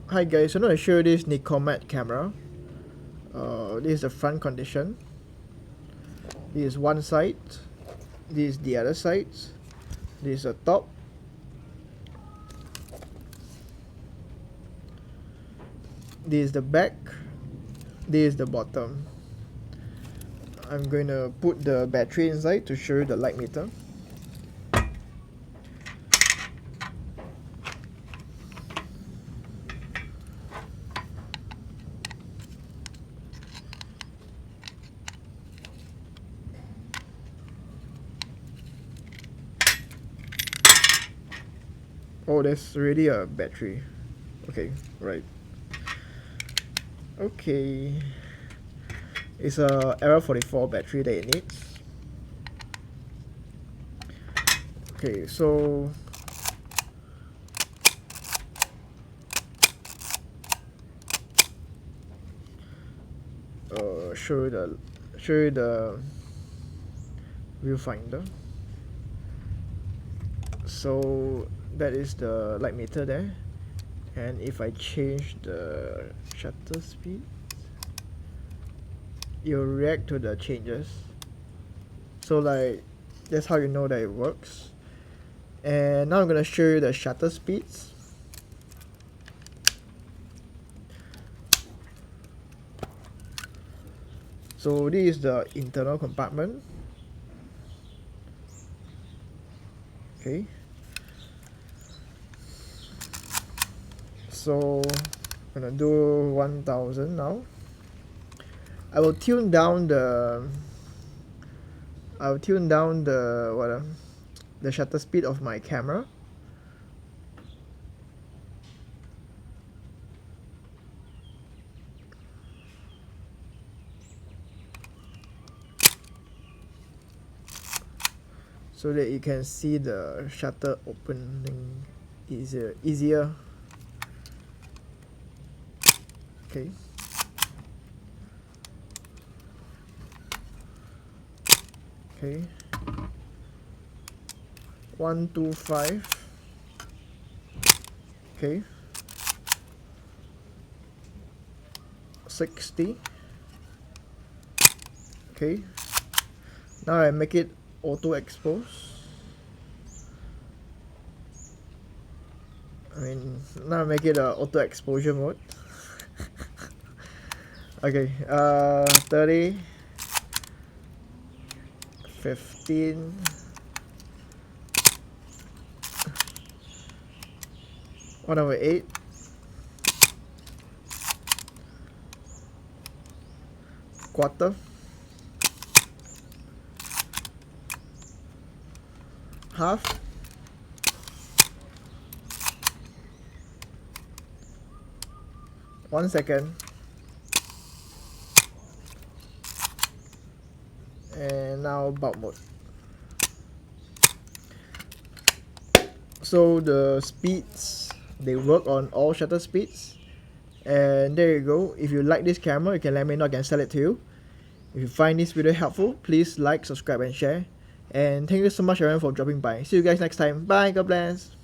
Hi guys, I'm going to show you this Nikkormat camera. This is the front condition. This is one side. This is the other side. This is the top. This is the back. This is the bottom. I'm going to put the battery inside to show you the light meter. Oh, there's already a battery. Okay, right. Okay. It's a Era 44 battery that it needs. Okay, so show you the viewfinder. So that is the light meter there, and if I change the shutter speed, you'll react to the changes. So like that's how you know that it works. And now I'm gonna show you the shutter speeds. So this is the internal compartment. Okay. So I'm gonna do 1000 now. I will tune down the the shutter speed of my camera. So that you can see the shutter opening easier. Okay. Okay. 125. Okay. 60. Okay. Now I make it auto expose. Now I make it auto exposure mode. Okay, 30, 15, 1/8, quarter, half, one second, and now bulb mode. So the speeds, they work on all shutter speeds. And there you go. If you like this camera, you can let me know, I can sell it to you. If you find this video helpful, please like, subscribe and share. And thank you so much everyone for dropping by. See you guys next time. Bye, God bless.